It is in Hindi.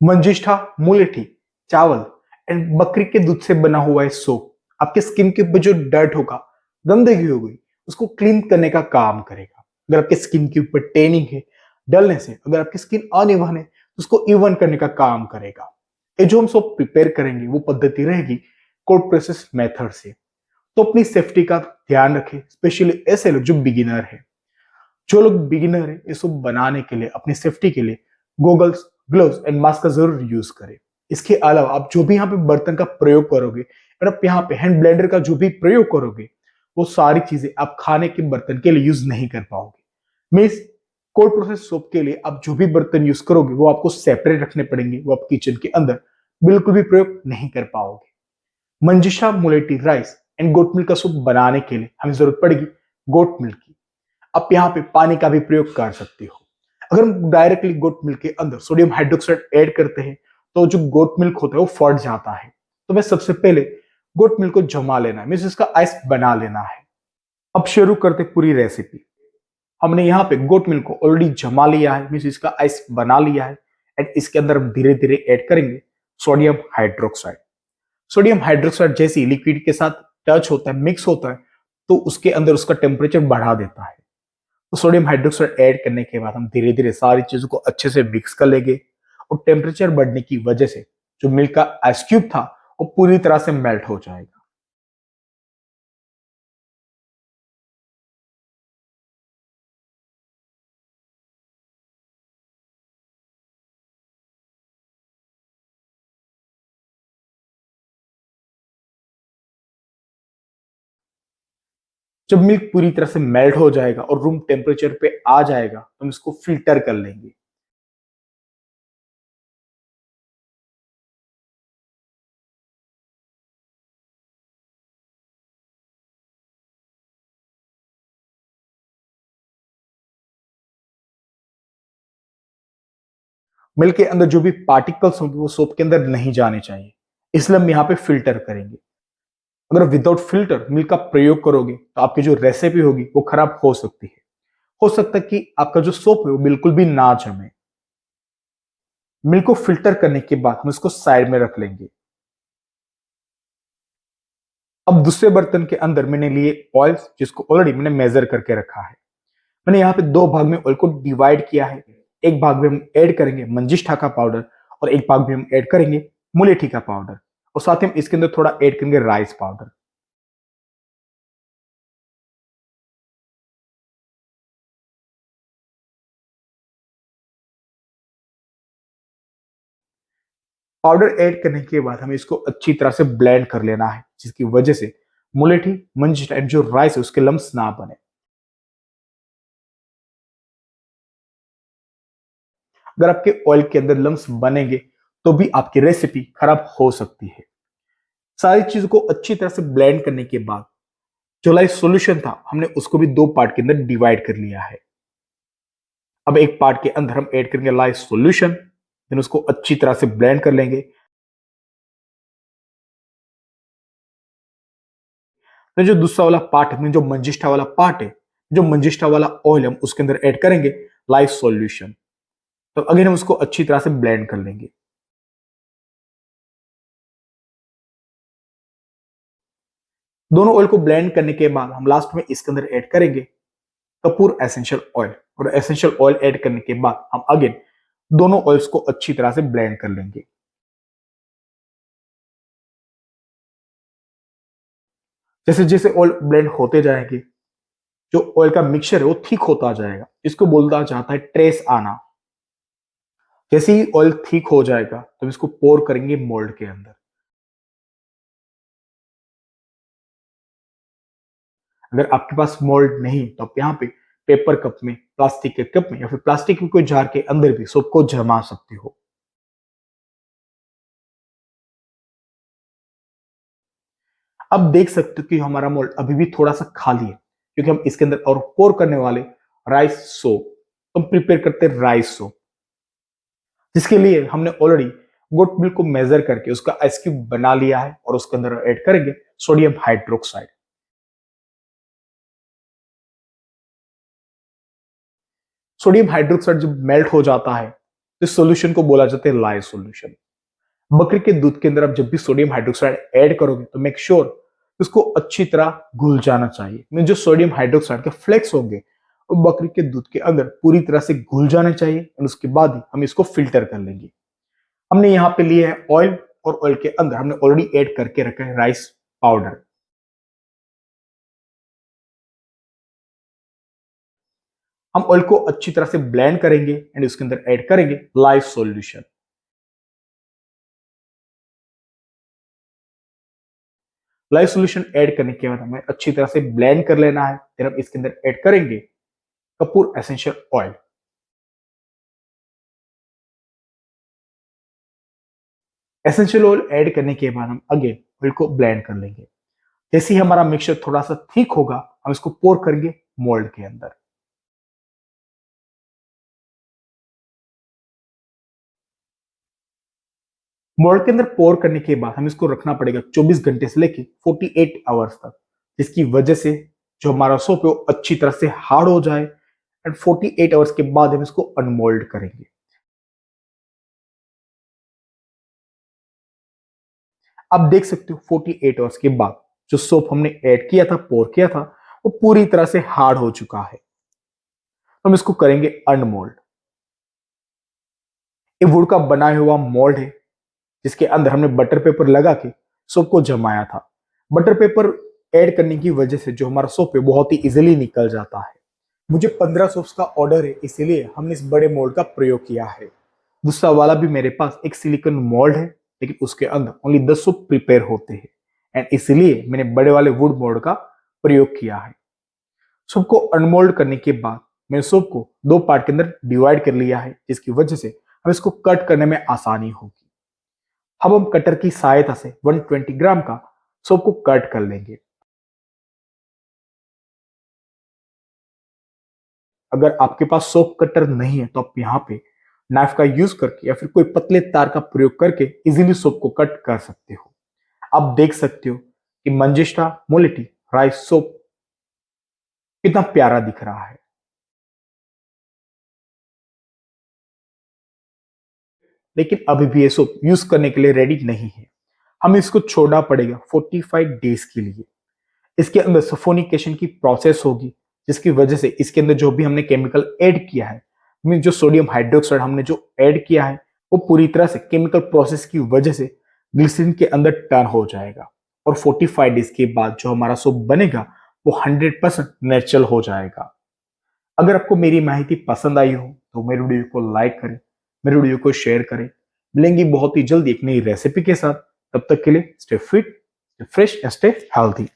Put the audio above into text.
मंजिष्ठा, मुलेठी, चावल एंड बकरी के दूध से बना हुआ है सोप आपके स्किन के ऊपर जो डर्ट होगा, गंदगी हो गई, उसको क्लीन करने का काम करेगा। अगर आपके स्किन के ऊपर टेनिंग है, डलनेस है, अगर आपकी स्किन अनइवन है तो उसको इवन करने का काम करेगा। ये जो हम सोप प्रिपेयर करेंगे वो पद्धति रहेगी कोल्ड प्रोसेस मेथड से। तो अपनी सेफ्टी का ध्यान रखें, स्पेशली ऐसे लोग जो बिगिनर है। जो लोग बिगिनर है, इसको बनाने के लिए अपनी सेफ्टी के लिए गोगल्स, ग्लव्स एंड मास्क का जरूर यूज करें। इसके अलावा आप जो भी यहाँ पे बर्तन का प्रयोग करोगे और आप यहाँ पे हैंड ब्लेंडर का जो भी प्रयोग करोगे, वो सारी चीजें आप खाने के बर्तन के लिए यूज नहीं कर पाओगे। मीन्स कोल्ड प्रोसेस सोप के लिए आप जो भी बर्तन यूज करोगे वो आपको सेपरेट रखने पड़ेंगे, वो आप किचन के अंदर बिल्कुल भी प्रयोग नहीं कर पाओगे। मंजिशा मुलेटी राइस एंड गोट मिल्क का सूप बनाने के लिए हमें जरूरत पड़ेगी गोट मिल्क की। आप यहाँ पे पानी का भी प्रयोग कर सकते हो। अगर हम डायरेक्टली गोट मिल्क के अंदर सोडियम हाइड्रोक्साइड ऐड करते हैं तो जो गोट मिल्क होता है वो फट जाता है। तो मैं सबसे पहले गोट मिल्क को जमा लेना है, मीन्स इसका आइस बना लेना है। अब शुरू करते पूरी रेसिपी। हमने यहाँ पे गोट मिल्क को ऑलरेडी जमा लिया है, मीन्स इसका आइस बना लिया है। एंड इसके अंदर हम धीरे धीरे ऐड करेंगे सोडियम हाइड्रोक्साइड। सोडियम हाइड्रोक्साइड जैसे लिक्विड के साथ टच होता है, मिक्स होता है, तो उसके अंदर उसका टेम्परेचर बढ़ा देता है। तो सोडियम हाइड्रोक्साइड ऐड करने के बाद हम धीरे धीरे सारी चीजों को अच्छे से मिक्स कर लेंगे और टेम्परेचर बढ़ने की वजह से जो मिल्क का आइस क्यूब था वो पूरी तरह से मेल्ट हो जाएगा। जब मिल्क पूरी तरह से मेल्ट हो जाएगा और रूम टेम्परेचर पे आ जाएगा तो हम इसको फिल्टर कर लेंगे। मिल्क के अंदर जो भी पार्टिकल्स होंगे वो सोप के अंदर नहीं जाने चाहिए, इसलिए हम यहाँ पे फिल्टर करेंगे। अगर विदाउट फिल्टर मिल्क का प्रयोग करोगे तो आपकी जो रेसिपी होगी वो खराब हो सकती है। हो सकता है कि आपका जो सोप है वो बिल्कुल भी ना जमे। मिल्क को फिल्टर करने के बाद हम इसको साइड में रख लेंगे। अब दूसरे बर्तन के अंदर मैंने लिए ऑयल, जिसको ऑलरेडी मैंने मेजर करके रखा है। मैंने यहाँ पे दो भाग में ऑयल को डिवाइड किया है। एक भाग में हम ऐड करेंगे मंजिष्ठा का पाउडर और एक भाग में हम ऐड करेंगे मुलेठी का पाउडर, और साथ ही हम इसके अंदर थोड़ा ऐड करेंगे राइस पाउडर। पाउडर ऐड करने के बाद हमें इसको अच्छी तरह से ब्लेंड कर लेना है, जिसकी वजह से मुलेठी, मंजिष्ठा एंड जो राइस है उसके लम्स ना बने। अगर आपके ऑयल के अंदर लम्स बनेंगे तो भी आपकी रेसिपी खराब हो सकती है। सारी चीजों को अच्छी तरह से ब्लेंड करने के बाद जो लाइव सॉल्यूशन था हमने उसको भी दो पार्ट के अंदर डिवाइड कर लिया है। अब एक पार्ट के अंदर हम ऐड करेंगे लाइव सॉल्यूशन, देन उसको अच्छी तरह से ब्लेंड कर लेंगे। तो जो दूसरा वाला पार्ट है, जो मंजिष्ठा वाला पार्ट है, जो मंजिष्ठा वाला ऑयल हम उसके अंदर ऐड करेंगे लाइव सॉल्यूशन। तो अगेन हम उसको अच्छी तरह से ब्लेंड कर लेंगे। दोनों ऑयल को ब्लेंड करने के बाद हम लास्ट में इसके अंदर ऐड करेंगे कपूर एसेंशियल ऑयल, और एसेंशियल ऑयल ऐड करने के बाद हम अगेन दोनों ऑयल्स को अच्छी तरह से ब्लेंड कर लेंगे। जैसे जैसे ऑयल ब्लेंड होते जाएंगे जो ऑयल का मिक्सचर है वो थिक होता जाएगा, इसको बोलता जाता है ट्रेस आना। जैसे ही ऑयल थिक हो जाएगा तो हम इसको पोर करेंगे मोल्ड के अंदर। अगर आपके पास मोल्ड नहीं तो आप यहाँ पे पेपर कप में, प्लास्टिक के कप में या फिर प्लास्टिक के कोई जार के अंदर भी सोप को जमा सकते हो। अब देख सकते हो कि हमारा मोल्ड अभी भी थोड़ा सा खाली है, क्योंकि हम इसके अंदर और पोर करने वाले राइस सोप। हम प्रिपेयर करते हैं राइस सोप, जिसके लिए हमने ऑलरेडी गोट मिल्क को मेजर करके उसका आइस क्यूब बना लिया है और उसके अंदर ऐड करेंगे सोडियम हाइड्रोक्साइड। सोडियम हाइड्रोक्साइड जब मेल्ट हो जाता है तो इस सॉल्यूशन को बोला जाता है लाइव सॉल्यूशन। बकरी के दूध के अंदर आप जब भी सोडियम हाइड्रोक्साइड ऐड करोगे तो मेक श्योर उसको अच्छी तरह घुल जाना चाहिए। मीन जो सोडियम हाइड्रोक्साइड के फ्लेक्स होंगे वो बकरी के दूध के अंदर पूरी तरह से घुल जाने चाहिए और उसके बाद ही हम इसको फिल्टर कर लेंगे। हमने यहाँ पे लिया है ऑयल और ऑयल के अंदर हमने ऑलरेडी ऐड करके रखा है राइस पाउडर। हम ऑयल को अच्छी तरह से ब्लेंड करेंगे एंड उसके अंदर ऐड करेंगे live solution. Live solution add करने के बाद हमें अच्छी तरह से ब्लेंड कर लेना है। फिर हम इसके अंदर ऐड करेंगे Kapoor essential oil. Essential oil add करने के बाद हम अगेन ऑयल को ब्लेंड कर लेंगे। जैसे ही हमारा मिक्सचर थोड़ा सा थिक होगा हम इसको पोर करेंगे मोल्ड के अंदर। मोल्ड के अंदर पोर करने के बाद हम इसको रखना पड़ेगा 24 घंटे से लेके 48 आवर्स तक, जिसकी वजह से जो हमारा सोप है वो अच्छी तरह से हार्ड हो जाए एंड 48 आवर्स के बाद हम इसको अनमोल्ड करेंगे। आप देख सकते हो 48 आवर्स के बाद जो सोप हमने ऐड किया था, पोर किया था, वो पूरी तरह से हार्ड हो चुका है। तो हम इसको करेंगे अनमोल्ड। ये वुड का बनाया हुआ मोल्ड है जिसके अंदर हमने बटर पेपर लगा के सोप को जमाया था। बटर पेपर ऐड करने की वजह से जो हमारा सोप है बहुत ही इजीली निकल जाता है। मुझे 15 सोप्स का ऑर्डर है, इसीलिए हमने इस बड़े मोल्ड का प्रयोग किया है। दूसरा वाला भी मेरे पास एक सिलिकॉन मोल्ड है, लेकिन उसके अंदर ओनली 10 सोप प्रिपेयर होते हैं एंड इसीलिए मैंने बड़े वाले वुड मोल्ड का प्रयोग किया है। सोप को अनमोल्ड करने के बाद मैंने सोप को दो पार्ट के अंदर डिवाइड कर लिया है, जिसकी वजह से हम इसको कट करने में आसानी होगी। अब हम कटर की सहायता से 120 ग्राम का सोप को कट कर लेंगे। अगर आपके पास सोप कटर नहीं है तो आप यहाँ पे नाइफ का यूज करके या फिर कोई पतले तार का प्रयोग करके इजीली सोप को कट कर सकते हो। आप देख सकते हो कि मंजिष्ठा मोलिटी राइस सोप कितना प्यारा दिख रहा है। लेकिन अभी भी ये सोप यूज करने के लिए रेडी नहीं है। हमें इसको छोड़ना पड़ेगा 45 डेज के लिए। इसके अंदर सफोनिकेशन की प्रोसेस होगी, जिसकी वजह से इसके अंदर जो भी हमने केमिकल ऐड किया है, मीन जो सोडियम हाइड्रोक्साइड हमने जो ऐड किया है, वो पूरी तरह से केमिकल प्रोसेस की वजह से ग्लिसरीन के अंदर टर्न हो जाएगा और 45 डेज के बाद जो हमारा सोप बनेगा वो 100% नेचुरल हो जाएगा। अगर आपको मेरी माहिती पसंद आई हो तो मेरे वीडियो को लाइक करें, मेरे वीडियो को शेयर करें। मिलेंगे बहुत ही जल्दी एक नई रेसिपी के साथ। तब तक के लिए stay fit, stay fresh, stay healthy.